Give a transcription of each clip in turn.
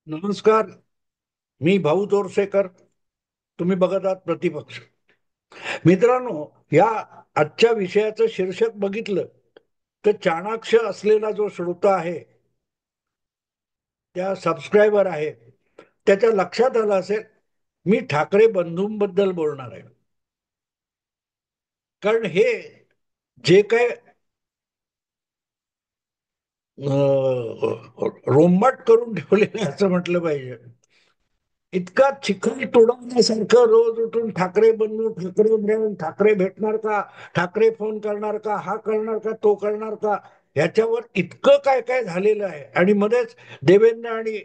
नमस्कार. मी भाऊ तोरसेकर. तुम्ही बघत आहात प्रतिपक्ष. मित्रांनो, या आजच्या विषयाचं शीर्षक बघितलं तर चाणाक्ष असलेला जो श्रोता आहे, त्या सबस्क्रायबर आहे, त्याच्या लक्षात आलं असेल मी ठाकरे बंधूंबद्दल बोलणार आहे. कारण हे जे काय रोंबाट करून ठेवलेलं आहे असं म्हटलं पाहिजे. इतका चिखल तोडवण्यासारखं रोज उठून ठाकरे बनू, ठाकरे ब्रँड, ठाकरे भेटणार का, ठाकरे फोन करणार का, हा करणार का, तो करणार का, ह्याच्यावर इतकं काय काय झालेलं आहे. आणि मध्येच देवेंद्र आणि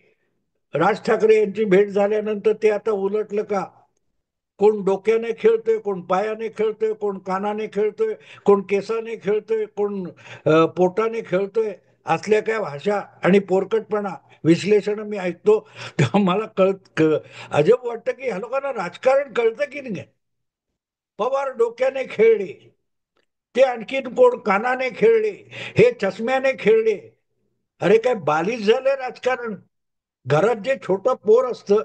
राज ठाकरे यांची भेट झाल्यानंतर ते आता उलटलं का, कोण डोक्याने खेळतोय, कोण पायाने खेळतोय, कोण कानाने खेळतोय, कोण केसाने खेळतोय, कोण पोटाने खेळतोय, असल्या काय भाषा आणि पोरकटपणा विश्लेषण मी ऐकतो तेव्हा मला अजब वाटतं की ह्या लोकांना राजकारण कळतं की नाही. पवार डोक्याने खेळले, ते आणखीन कोण कानाने खेळले, हे चष्म्याने खेळले. अरे काय बालिश झालंय राजकारण. घरात जे छोटं पोर असतं,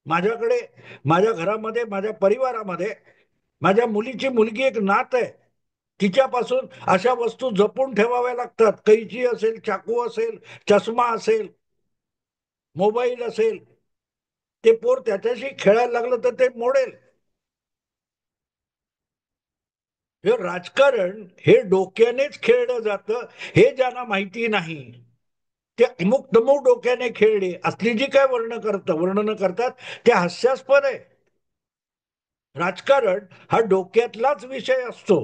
माझ्याकडे, माझ्या घरामध्ये, माझ्या परिवारामध्ये माझ्या मुलीची मुलगी एक नात आहे. तिच्यापासून अशा वस्तू जपून ठेवाव्या लागतात. कैची असेल, चाकू असेल, चष्मा असेल, मोबाईल असेल. ते पोर त्याच्याशी खेळायला लागलं तर ते मोडेल. हे राजकारण हे डोक्यानेच खेळलं जातं, हे ज्यांना माहिती नाही ते अमुक तमुक डोक्याने खेळले असली जी काय वर्णन करतात ते हास्यास्पद आहे. राजकारण हा डोक्यातलाच विषय असतो.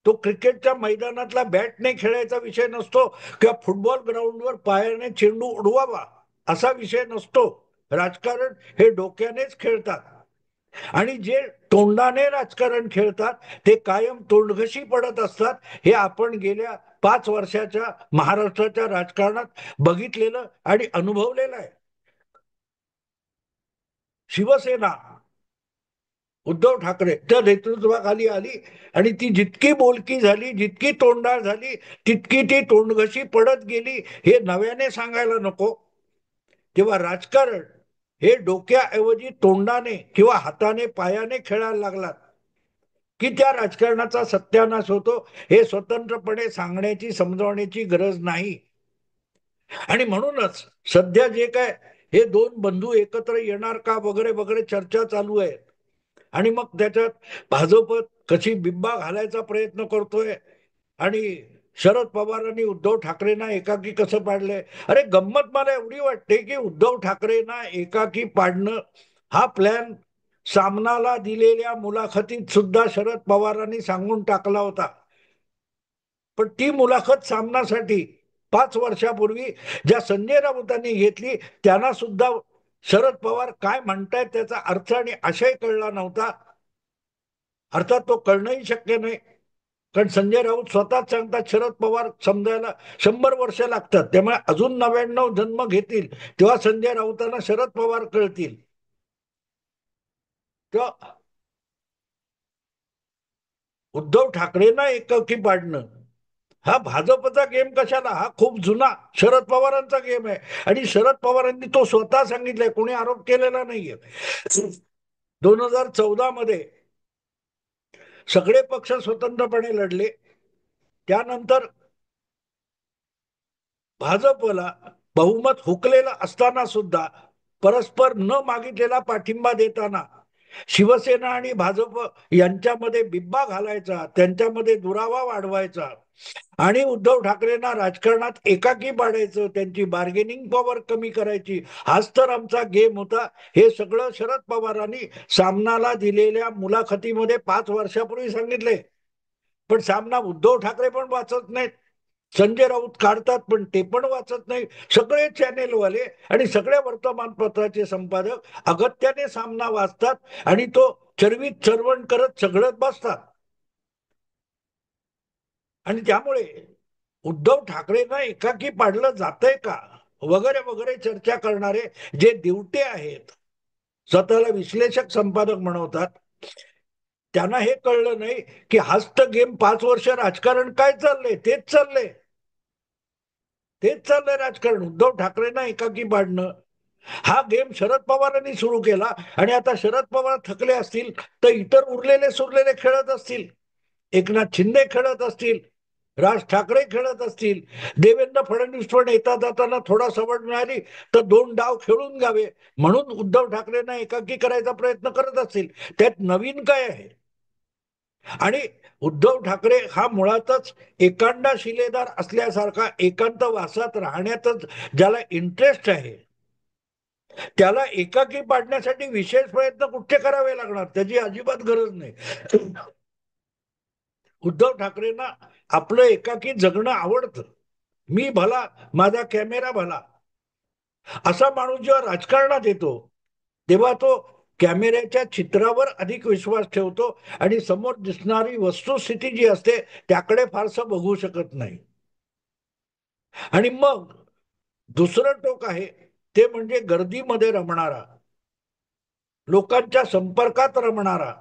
तो क्रिकेटच्या मैदानातला बॅटने खेळायचा विषय नसतो किंवा फुटबॉल ग्राउंडवर पायाने चेंडू उडवावा असा विषय नसतो. राजकारण हे डोक्यानेच खेळतात. आणि जे तोंडाने राजकारण खेळतात ते कायम तोंडघशी पडत असतात. हे आपण गेल्या 5 वर्षाच्या महाराष्ट्राच्या राजकारणात बघितलेलं आणि अनुभवलेलं आहे. शिवसेना उद्धव ठाकरे त्या नेतृत्वाखाली आली आणि ती जितकी बोलकी झाली, जितकी तोंडाळ झाली, तितकी ती तोंडघशी पडत गेली. हे नव्याने सांगायला नको. तेव्हा राजकारण हे डोक्याऐवजी तोंडाने किंवा हाताने पायाने खेळायला लागलात की त्या राजकारणाचा सत्यानाश होतो. हे स्वतंत्रपणे सांगण्याची, समजावण्याची गरज नाही. आणि म्हणूनच सध्या जे काय हे दोन बंधू एकत्र येणार का वगैरे वगैरे चर्चा चालू आहे. आणि मग त्याच्यात भाजप कशी बिब्बा घालायचा प्रयत्न करतोय आणि शरद पवारांनी उद्धव ठाकरेंना एकाकी कसं पाडलंय. अरे गंमत मला एवढी वाटते की उद्धव ठाकरेंना एकाकी पाडणं हा प्लॅन सामनाला दिलेल्या मुलाखतीत सुद्धा शरद पवारांनी सांगून टाकला होता. पण ती मुलाखत सामनासाठी 5 वर्षापूर्वी ज्या संजय राऊतांनी घेतली त्यांना सुद्धा शरद पवार काय म्हणतायत त्याचा अर्थ आणि आशय कळला नव्हता. अर्थात तो कळणंही शक्य नाही. कारण संजय राऊत स्वतःच सांगतात शरद पवार समजायला 100 वर्ष लागतात. त्यामुळे अजून 99 जन्म घेतील तेव्हा संजय राऊतांना शरद पवार कळतील. तेव्हा उद्धव ठाकरेंना एकाकी पाडणं हा भाजपचा गेम कशाला. हा खूप जुना शरद पवारांचा गेम आहे. आणि शरद पवारांनी तो स्वतः सांगितलंय, कोणी आरोप केलेला नाहीये. 2014 मध्ये सगळे पक्ष स्वतंत्रपणे लढले. त्यानंतर भाजपला बहुमत हुकलेलं असताना सुद्धा परस्पर न मागितलेला पाठिंबा देताना शिवसेना आणि भाजप यांच्यामध्ये बिब्बा घालायचा, त्यांच्यामध्ये दुरावा वाढवायचा आणि उद्धव ठाकरेंना राजकारणात एकाकी पाडायचं, त्यांची बार्गेनिंग पॉवर कमी करायची, हाच तर आमचा गेम होता. हे सगळं शरद पवारांनी सामनाला दिलेल्या मुलाखतीमध्ये 5 वर्षापूर्वी सांगितले. पण सामना उद्धव ठाकरे पण वाचत नाहीत, संजय राऊत काढतात पण ते पण वाचत नाही. सगळे चॅनेलवाले आणि सगळ्या वर्तमानपत्राचे संपादक अगत्याने सामना वाचतात आणि तो चरवीत चरवण करत सगळं बसतात. आणि त्यामुळे उद्धव ठाकरेंना एकाकी पाडलं जातंय का वगैरे वगैरे चर्चा करणारे जे दिवटे आहेत, स्वतःला विश्लेषक संपादक म्हणवतात, त्यांना हे कळलं नाही की हाच तर गेम 5 वर्ष राजकारण काय चाललंय, तेच चाललंय राजकारण. उद्धव ठाकरेंना एकाकी पाडणं, हा गेम शरद पवारांनी सुरू केला आणि आता शरद पवार थकले असतील तर इतर उरलेले सुरलेले खेळत असतील, एकनाथ शिंदे खेळत असतील, राज ठाकरे खेळत असतील, देवेंद्र फडणवीस पण येता जाताना थोडा सवड मिळाली तर दोन डाव खेळून घ्यावे म्हणून उद्धव ठाकरेंना एकाकी करायचा प्रयत्न करत असतील. त्यात नवीन काय आहे? आणि उद्धव ठाकरे हा मुळातच एकांडा शिलेदार असल्यासारखा एकांत वासात राहण्यातच ज्याला इंटरेस्ट आहे, त्याला एकाकी पाडण्यासाठी विशेष प्रयत्न कुठे करावे लागणार? त्याची अजिबात गरज नाही. उद्धव ठाकरेंना आपलं एकाकी जगणं आवडतं. मी भला, माझा कॅमेरा भला, असा माणूस जेव्हा राजकारणात येतो तेव्हा तो कॅमेऱ्याच्या चित्रावर अधिक विश्वास ठेवतो आणि समोर दिसणारी वस्तुस्थिती जी असते त्याकडे फारसं बघू शकत नाही. आणि मग दुसरं टोक आहे ते म्हणजे गर्दीमध्ये रमणारा, लोकांच्या संपर्कात रमणारा,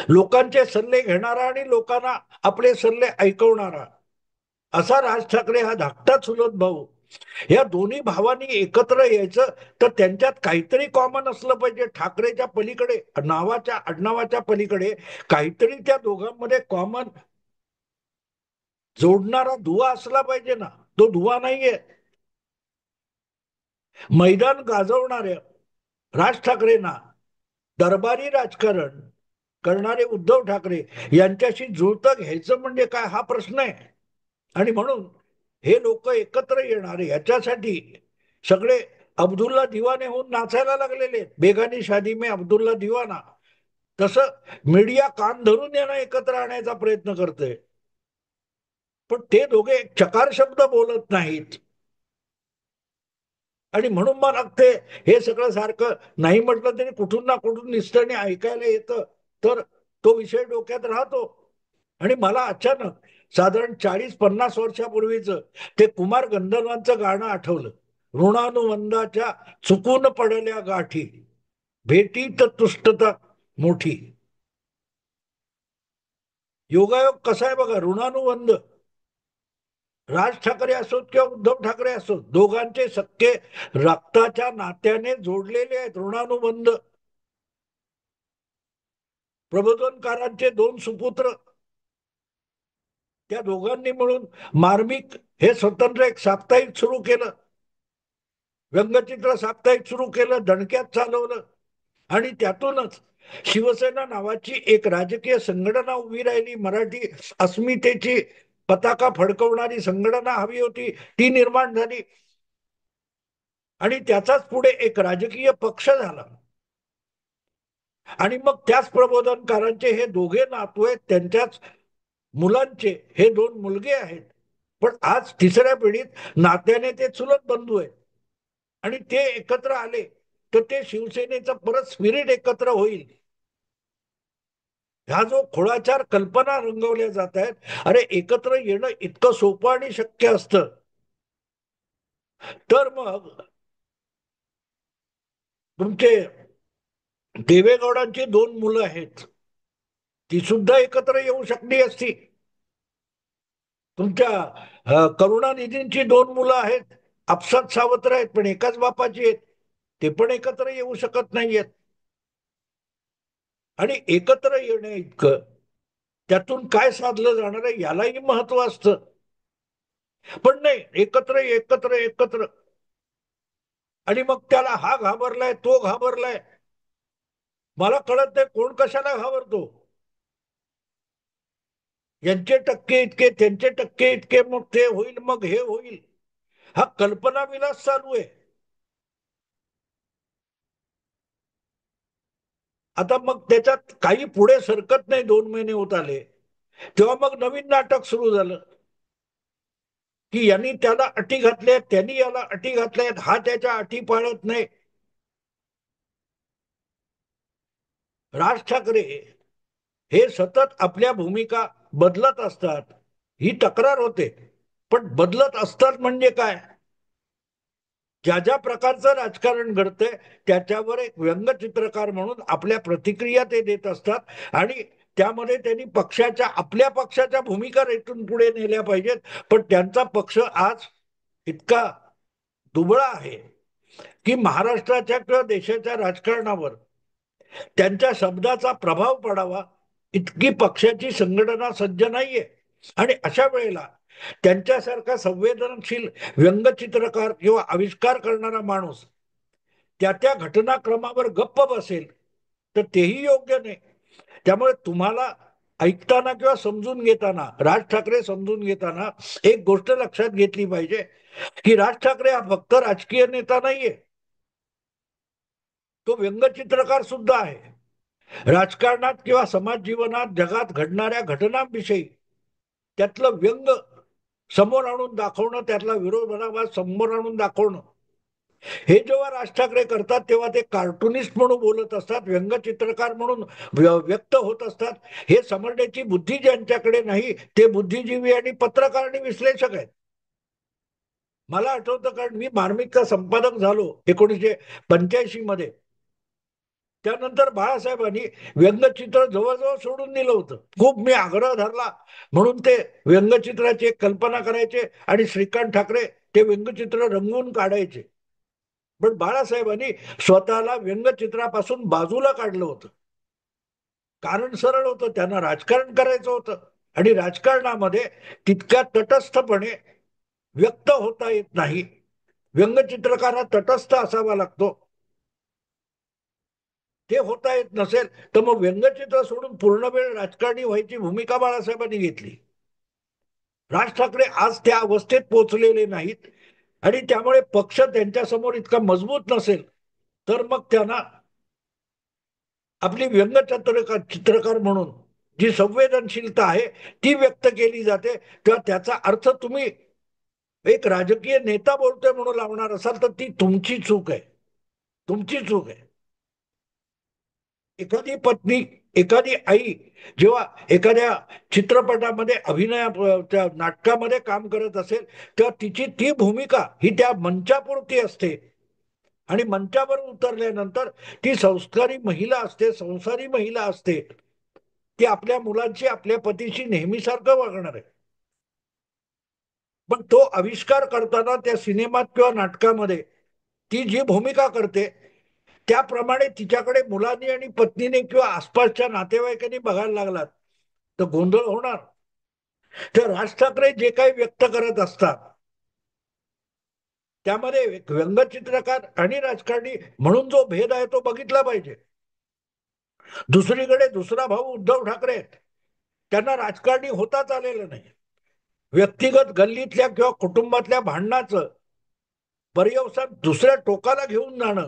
लोकांचे सल्ले घेणारा आणि लोकांना आपले सल्ले ऐकवणारा असा राज ठाकरे हा धाकटा चुलत भाऊ. या दोन्ही भावांनी एकत्र यायचं तर त्यांच्यात काहीतरी कॉमन असलं पाहिजे. ठाकरेच्या पलीकडे, नावाच्या आडनावाच्या पलीकडे काहीतरी त्या दोघांमध्ये कॉमन जोडणारा दुवा असला पाहिजे ना. तो दुवा नाहीये. मैदान गाजवणाऱ्या राज ठाकरेंना दरबारी राजकारण करणारे उद्धव ठाकरे यांच्याशी जुळतं घ्यायचं म्हणजे काय हा प्रश्न आहे. आणि म्हणून हे लोक एकत्र येणारे याच्यासाठी सगळे अब्दुल्ला दिवाने होऊन नाचायला लागलेले. बेगानी शादी में अब्दुल्ला दिवाना, तसं मीडिया कान धरून यांना एकत्र आणायचा प्रयत्न करतोय. पण ते दोघे चकार शब्द बोलत नाहीत. आणि म्हणून मला वाटते हे सगळं सारखं नाही म्हटलं तरी कुठून ना कुठून निसटणे ऐकायला येतं तर तो विषय डोक्यात राहतो. आणि मला अचानक साधारण 40-50 वर्षापूर्वीच ते कुमार गंधर्वांचं गाणं आठवलं. ऋणानुबंधाच्या चुकून पडल्या गाठी, भेटीत तुष्टता मोठी. योगायोग कसा आहे बघा. ऋणानुबंध, राज ठाकरे असोत किंवा उद्धव ठाकरे असोत, दोघांचे सक्के रक्ताच्या नात्याने जोडलेले आहेत. ऋणानुबंध. प्रबोधनकारांचे दोन सुपुत्र, त्या दोघांनी मिळून मार्मिक हे स्वतंत्र एक साप्ताहिक सुरू केलं, व्यंगचित्र साप्ताहिक सुरू केलं, दणक्यात चालवलं. आणि त्यातूनच शिवसेना नावाची एक राजकीय संघटना उभी राहिली. मराठी अस्मितेची पताका फडकवणारी संघटना हवी होती, ती निर्माण झाली. आणि त्याचाच पुढे एक राजकीय पक्ष झाला. आणि मग त्याच प्रबोधनकारांचे हे दोघे नातू आहेत, त्यांच्याच मुलांचे हे दोन मुलगे आहेत. पण आज तिसऱ्या पिढीत नात्याने ते चुलत बंधू आहेत. आणि ते एकत्र आले तर ते शिवसेनेचं परत स्पिरिट एकत्र होईल. ह्या जो खोळाचार कल्पना रंगवल्या जात आहेत, अरे एकत्र येणं इतकं सोपं आणि शक्य असतं तर मग तुमचे देवेगौडांची दोन मुलं आहेत, ती सुद्धा एकत्र येऊ शकली असती. तुमच्या करुणानिधींची दोन मुलं आहेत, आपसात सावत्र आहेत पण एकाच बापाची आहेत, ते पण एकत्र येऊ शकत नाहीयेत. आणि एकत्र येणे इतकं त्यातून काय साधलं जाणार आहे यालाही महत्व असतं. पण नाही, एकत्र एकत्र एकत्र. आणि मग त्याला हा घाबरलाय, तो घाबरलाय. मला कळत नाही कोण कशाला घाबरतो. यांचे टक्के इतके, त्यांचे टक्के इतके, मग ते होईल, मग हे होईल. हा कल्पना विलास चालू आहे. आता मग त्याच्यात काही पुढे सरकत नाही. 2 महिने होत आले तेव्हा मग नवीन नाटक सुरू झालं की यांनी त्याला अटी घातल्या, त्यांनी याला अटी घातल्यात, हा त्याच्या अटी पाळत नाही. राज ठाकरे हे सतत आपल्या भूमिका बदलत असतात, ही तक्रार होते. पण बदलत असतात म्हणजे काय? ज्या ज्या प्रकारचं राजकारण घडतंय त्याच्यावर एक व्यंगचित्रकार म्हणून आपल्या प्रतिक्रिया ते देत असतात. आणि त्यामध्ये त्यांनी पक्षाच्या, आपल्या पक्षाच्या भूमिका रेटून पुढे नेल्या पाहिजेत. पण त्यांचा पक्ष आज इतका दुबळा आहे की महाराष्ट्राच्या किंवा देशाच्या राजकारणावर त्यांच्या शब्दाचा प्रभाव पडावा इतकी पक्षाची संघटना सज्ज नाहीये. आणि अशा वेळेला त्यांच्यासारखा संवेदनशील व्यंगचित्रकार किंवा आविष्कार करणारा माणूस त्या घटनाक्रमावर गप्प बसेल तर तेही योग्य नाही. त्यामुळे तुम्हाला ऐकताना किंवा समजून घेताना, राज ठाकरे समजून घेताना एक गोष्ट लक्षात घेतली पाहिजे की राज ठाकरे हा फक्त राजकीय नेता नाहीये, तो व्यंगचित्रकार सुद्धा आहे. राजकारणात किंवा समाज जीवनात जगात घडणाऱ्या घटनांविषयी त्यातलं व्यंग समोर आणून दाखवणं, त्यातला विरोधाभास समोर आणून दाखवणं, हे जेव्हा राज ठाकरे करतात तेव्हा ते कार्टुनिस्ट म्हणून बोलत असतात, व्यंगचित्रकार म्हणून व्यक्त होत असतात. हे समजण्याची बुद्धी ज्यांच्याकडे नाही ते बुद्धिजीवी आणि पत्रकार आणि विश्लेषक आहेत. मला आठवतं, कारण मी मार्मिकचा संपादक झालो 1985 मध्ये. त्यानंतर बाळासाहेबांनी व्यंगचित्र जवळजवळ सोडून दिलं होतं. खूप मी आग्रह धरला म्हणून ते व्यंगचित्राची एक कल्पना करायचे आणि श्रीकांत ठाकरे ते व्यंगचित्र रंगवून काढायचे. पण बाळासाहेबांनी स्वतःला व्यंगचित्रापासून बाजूला काढलं होतं. कारण सरळ होतं, त्यांना राजकारण करायचं होतं आणि राजकारणामध्ये तितक्या तटस्थपणे व्यक्त होता येत नाही. व्यंगचित्रकार तटस्थ असावा लागतो. ते होता येत नसेल तर मग व्यंगचित्र सोडून पूर्ण वेळ राजकारणी व्हायची भूमिका बाळासाहेबांनी घेतली. राज ठाकरे आज त्या अवस्थेत पोहोचलेले नाहीत आणि त्यामुळे पक्ष त्यांच्यासमोर इतका मजबूत नसेल तर मग त्यांना आपली चित्रकार म्हणून जी संवेदनशीलता आहे ती व्यक्त केली जाते, तेव्हा त्याचा अर्थ तुम्ही एक राजकीय नेता बोलतोय म्हणून लावणार असाल तर ती तुमची चूक आहे, तुमची चूक आहे. एखादी पत्नी, एखादी आई जेव्हा एखाद्या चित्रपटामध्ये त्या नाटकामध्ये काम करत असेल तेव्हा तिची ती भूमिका ही त्या मंचापुरती असते आणि मंचावर उतरल्यानंतर ती संस्कारी महिला असते, संसारी महिला असते. ती आपल्या मुलांची, आपल्या पतीशी नेहमीसारखं वागणार आहे. पण तो आविष्कार करताना त्या सिनेमात किंवा नाटकामध्ये ती जी भूमिका करते त्याप्रमाणे तिच्याकडे मुलांनी आणि पत्नीने किंवा आसपासच्या नातेवाईकांनी बघायला लागलात तर गोंधळ होणार. तर राज ठाकरे जे काही व्यक्त करत असतात त्यामध्ये व्यंगचित्रकार आणि राजकारणी म्हणून जो भेद आहे तो बघितला पाहिजे. दुसरीकडे दुसरा भाऊ उद्धव ठाकरे आहेत, त्यांना राजकारणी होताच आलेलं नाही. व्यक्तिगत गल्लीतल्या किंवा कुटुंबातल्या भांडणाचं पर्यवसान दुसऱ्या टोकाला घेऊन जाणं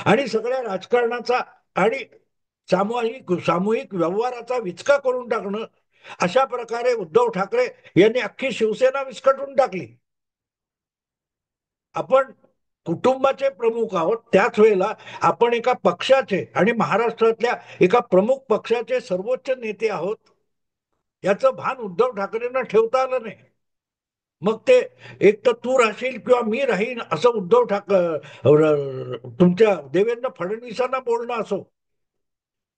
आणि सगळ्या राजकारणाचा आणि सामूहिक सामूहिक व्यवहाराचा विचका करून टाकणं, अशा प्रकारे उद्धव ठाकरे यांनी अख्खी शिवसेना विस्कटून टाकली. आपण कुटुंबाचे प्रमुख आहोत, त्याच वेळेला आपण एका पक्षाचे आणि महाराष्ट्रातल्या एका प्रमुख पक्षाचे सर्वोच्च नेते आहोत, याचं भान उद्धव ठाकरेंना ठेवता आलं नाही. मग ते एक तर तू राहशील किंवा मी राहीन असं उद्धव ठाकरे तुमच्या देवेंद्र फडणवीसांना बोलणं असो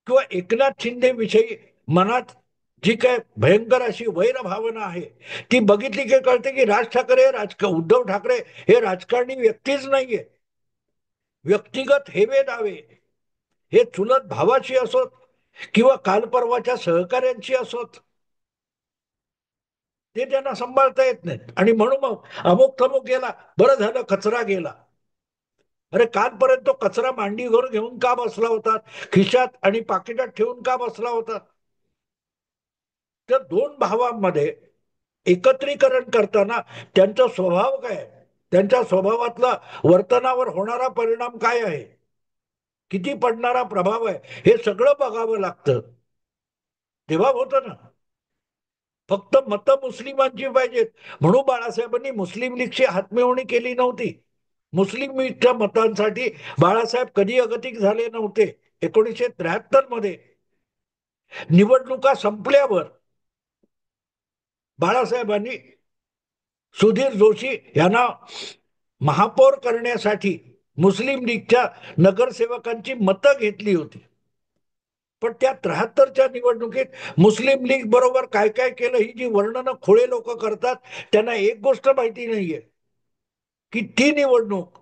किंवा एकनाथ शिंदे विषयी मनात जी काय भयंकर अशी वैर भावना आहे ती बघितली की कळते की राज ठाकरे उद्धव ठाकरे हे राजकारणी व्यक्तीच नाहीये. व्यक्तिगत हेवे दावे हे चुलत भावाशी असोत किंवा काल परवाच्या सहकाऱ्यांशी असोत ते त्यांना सांभाळता येत नाहीत. आणि म्हणून मग अमुक थमुक गेला, बरं झालं कचरा गेला. अरे कालपर्यंत तो कचरा मांडीवर घेऊन का बसला होता, खिशात आणि पाकिटात ठेवून का बसला होता? तर दोन भावांमध्ये एकत्रीकरण करताना त्यांचा स्वभाव काय, त्यांच्या स्वभावातला वर्तनावर होणारा परिणाम काय आहे, किती पडणारा प्रभाव आहे, हे सगळं बघावं लागतं. तेव्हा होतं ना. फक्त मतं मुस्लिमांची पाहिजेत म्हणून बाळासाहेबांनी मुस्लिम लीगची हातमिळवणी केली नव्हती. मुस्लिम लीगच्या मतांसाठी बाळासाहेब कधी अगतिक झाले नव्हते. 1973 मध्ये निवडणुका संपल्यावर बाळासाहेबांनी सुधीर जोशी यांना महापौर करण्यासाठी मुस्लिम लीगच्या नगरसेवकांची मतं घेतली होती. पण त्या 73च्या निवडणुकीत मुस्लिम लीग बरोबर काय काय केलं ही जी वर्णनं खोळे लोक करतात त्यांना एक गोष्ट माहिती नाहीये की ती निवडणूक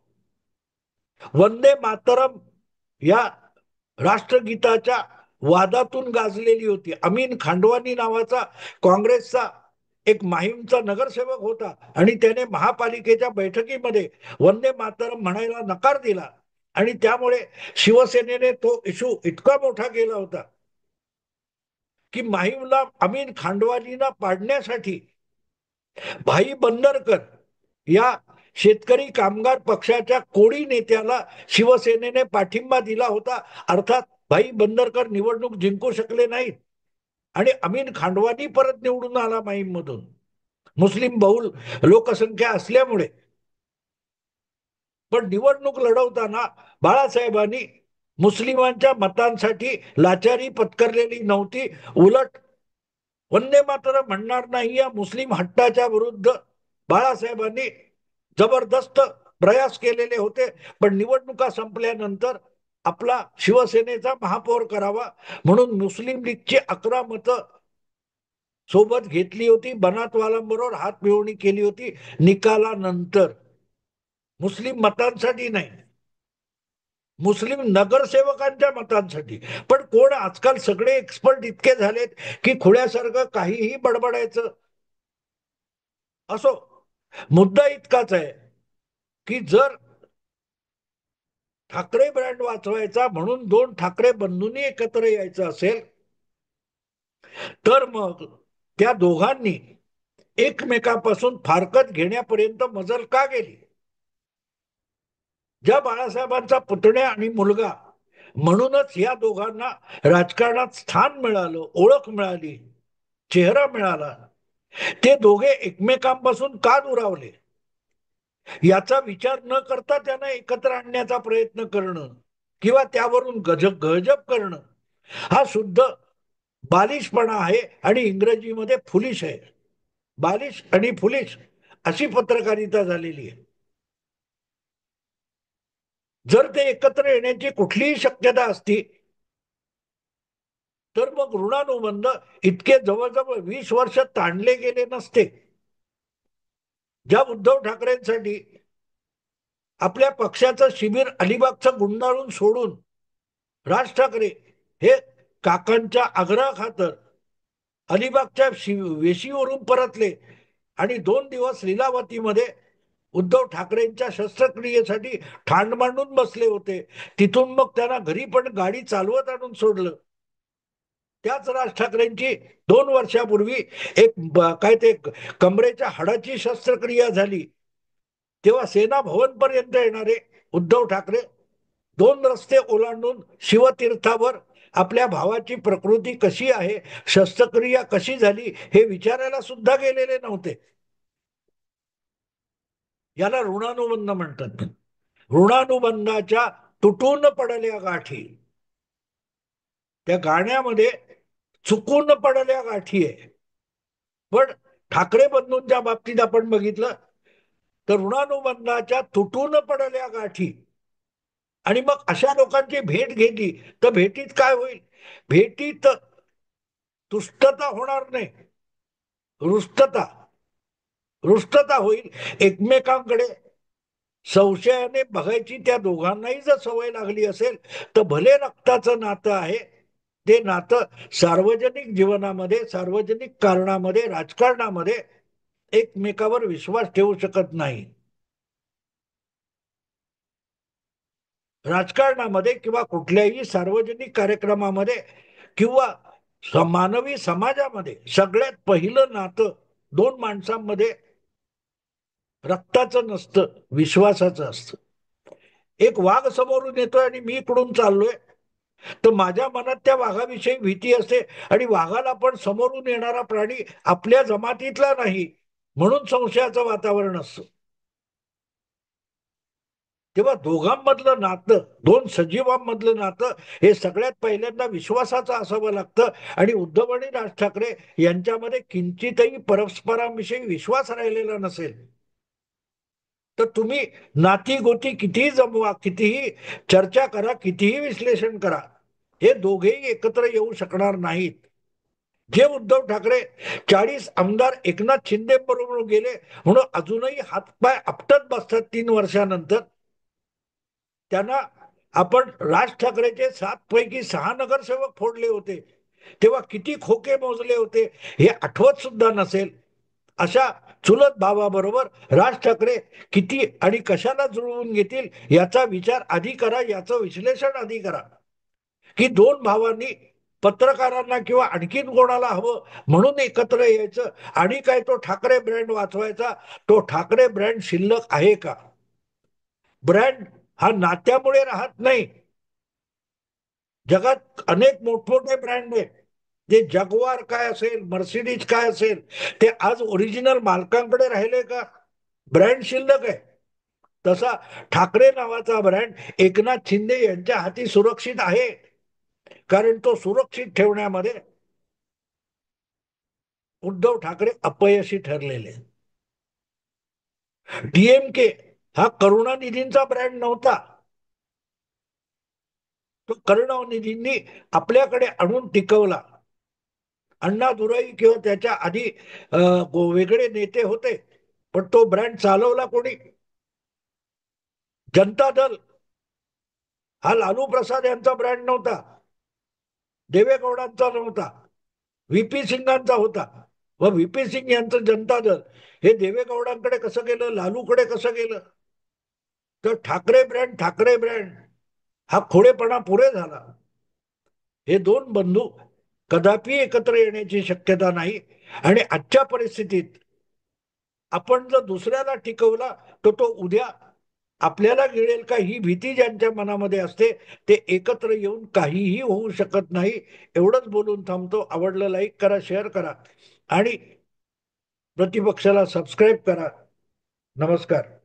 वंदे मातरम या राष्ट्रगीताच्या वादातून गाजलेली होती. अमीन खांडवानी नावाचा काँग्रेसचा एक माहीमचा नगरसेवक होता आणि त्याने महापालिकेच्या बैठकीमध्ये वंदे मातरम म्हणायला नकार दिला आणि त्यामुळे शिवसेनेने तो इशू इतका मोठा केला होता की माहीमला अमीन खांडवानीला पाडण्यासाठी भाई बंदरकर या शेतकरी कामगार पक्षाच्या कोळी नेत्याला शिवसेनेने पाठिंबा दिला होता. अर्थात भाई बंदरकर निवडणूक जिंकू शकले नाहीत आणि अमीन खांडवानी परत निवडून आला माहीम मधून मुस्लिम बहुल लोकसंख्या असल्यामुळे. पण निवडणूक लढवताना बाळासाहेबांनी मुस्लिमांच्या मतांसाठी लाचारी पत्करलेली नव्हती. उलट वंदे मातरम म्हणणार नाही या मुस्लिम हट्टाच्या विरुद्ध बाळासाहेबांनी जबरदस्त प्रयास केलेले होते. पण निवडणुका संपल्यानंतर आपला शिवसेनेचा महापौर करावा म्हणून मुस्लिम लीगची 11 मतं सोबत घेतली होती. बनातवालांबरोबर हात मिळवणी केली होती निकालानंतर. मुस्लिम मतांसाठी नाही, मुस्लिम नगरसेवकांच्या मतांसाठी. पण कोण आजकाल सगळे एक्सपर्ट इतके झालेत की खुळ्यासारखं काहीही बडबडायचं. असो, मुद्दा इतकाच आहे की जर ठाकरे ब्रँड वाचवायचा म्हणून दोन ठाकरे बंधूंनी एकत्र यायचं असेल तर मग त्या दोघांनी एकमेकांपासून फारकत घेण्यापर्यंत मजल का गेली. ज्या बाळासाहेबांचा पुतण्या आणि मुलगा म्हणूनच या दोघांना राजकारणात स्थान मिळालं, ओळख मिळाली, चेहरा मिळाला, ते दोघे एकमेकांपासून का दुरावले याचा विचार न करता त्यांना एकत्र आणण्याचा प्रयत्न करणं किंवा त्यावरून गजब करणं हा शुद्ध बालिशपणा आहे आणि इंग्रजीमध्ये फुलिश आहे. बालिश आणि फुलिश अशी पत्रकारिता झालेली आहे. जर ते एकत्र येण्याची कुठलीही शक्यता असती तर मग ऋणानुबंध इतके जवळजवळ 20 वर्ष ताणले गेले नसते. ज्या उद्धव ठाकरेंसाठी आपल्या पक्षाचं शिबिर अलिबागचं गुंडाळून सोडून राज ठाकरे हे काकांच्या आग्रहाखातर अलिबागच्या वेशीवरून परतले आणि 2 दिवस लीलावतीमध्ये उद्धव ठाकरेंच्या शस्त्रक्रियेसाठी ठाण मांडून बसले होते. तिथून मग त्यांना घरी पण गाडी चालवत आणून सोडलं. त्याच राज ठाकरेंची 2 वर्षापूर्वी एक काय ते कमरेच्या हाडाची शस्त्रक्रिया झाली तेव्हा सेना भवन पर्यंत येणारे उद्धव ठाकरे 2 रस्ते ओलांडून शिवतीर्थावर आपल्या भावाची प्रकृती कशी आहे, शस्त्रक्रिया कशी झाली हे विचारायला सुद्धा गेलेले नव्हते. याला ऋणानुबंध म्हणतात. ऋणानुबंधाच्या तुटून पडल्या गाठी, त्या गाण्यामध्ये चुकून पडल्या गाठी आहे. पण ठाकरे बंधूंच्या बाबतीत आपण बघितलं तर ऋणानुबंधाच्या तुटून पडल्या गाठी. आणि मग अशा लोकांची भेट घेतली तर भेटीत काय होईल. भेटीत तुष्टता होणार नाही, रुष्टता रुष्टता होईल. एकमेकांकडे संशयाने बघायची त्या दोघांनाही जर सवय लागली असेल तर भले रक्ताचं नातं आहे ते नातं सार्वजनिक जीवनामध्ये, सार्वजनिक कारणामध्ये, राजकारणामध्ये एकमेकावर विश्वास ठेवू शकत नाही. राजकारणामध्ये किंवा कुठल्याही सार्वजनिक कार्यक्रमामध्ये किंवा मानवी समाजामध्ये सगळ्यात पहिलं नातं 2 माणसांमध्ये रक्ताचं नसतं, विश्वासाचं असतं. एक वाघ समोरून येतोय आणि मी इकडून चाललोय तर माझ्या मनात त्या वाघाविषयी भीती असते आणि वाघाला पण समोरून येणारा प्राणी आपल्या जमातीतला नाही म्हणून संशयाचं वातावरण असतं. तेव्हा दोघांमधलं नातं, 2 सजीवांमधलं नातं हे सगळ्यात पहिल्यांदा विश्वासाचं असावं लागतं. आणि उद्धव आणि राज ठाकरे यांच्यामध्ये किंचितही परस्परांविषयी विश्वास राहिलेला नसेल तर तुम्ही नाती गोती कितीही जमवा, कितीही चर्चा करा, कितीही विश्लेषण करा, हे दोघेही एकत्र येऊ शकणार नाहीत. जे उद्धव ठाकरे 40 आमदार एकनाथ शिंदे बरोबर गेले म्हणून अजूनही हातपाय आपटत बसतात 3 वर्षानंतर, त्यांना आपण राज ठाकरेचे 7 पैकी 6 नगरसेवक फोडले होते, तेव्हा किती खोके मोजले होते हे आठवत सुद्धा नसेल. अशा चुलत भावाबरोबर राज ठाकरे किती आणि कशाला जुळवून घेतील याचा विचार आधी करा, याचं विश्लेषण आधी करा. की दोन भावांनी पत्रकारांना किंवा आणखीन कोणाला हवं म्हणून एकत्र यायचं आणि काय तो ठाकरे ब्रँड वाचवायचा. तो ठाकरे ब्रँड शिल्लक आहे का? ब्रँड हा नात्यामुळे राहत नाही. जगात अनेक मोठमोठे ब्रँड आहेत. जे जगवार काय असेल, मर्सिडीज काय असेल, ते आज ओरिजिनल मालकांकडे राहिले का? ब्रँड शिल्लक आहे. तसा ठाकरे नावाचा ब्रँड एकनाथ शिंदे यांच्या हाती सुरक्षित आहे, कारण तो सुरक्षित ठेवण्यामध्ये उद्धव ठाकरे अपयशी ठरलेले. डीएमके हा करुणानिधींचा ब्रँड नव्हता. तो करुणानिधींनी आपल्याकडे आणून टिकवला. अण्णा दुराई किंवा त्याच्या आधी वेगळे नेते होते, पण तो ब्रँड चालवला कोणी? जनता दल हा लालू प्रसाद यांचा ब्रँड नव्हता, देवेगौडांचा नव्हता, व्हीपी सिंगांचा होता. व व्हीपी सिंग यांचं जनता दल हे देवेगौडांकडे कसं गेलं, लालूकडे कसं गेलं? तर ठाकरे ब्रँड हा खोडेपणा पुरे झाला. हे दोन बंधू कदापि एकत्र येण्याची शक्यता नाही. आणि आजच्या परिस्थितीत आपण जर दुसऱ्याला टिकवला तर तो उद्या आपल्याला गिळेल का ही भीती ज्यांच्या मनामध्ये असते, ते एकत्र येऊन काहीही होऊ शकत नाही. एवढंच बोलून थांबतो. आवडलं लाईक करा, शेअर करा आणि प्रतिपक्षाला सबस्क्राईब करा. नमस्कार.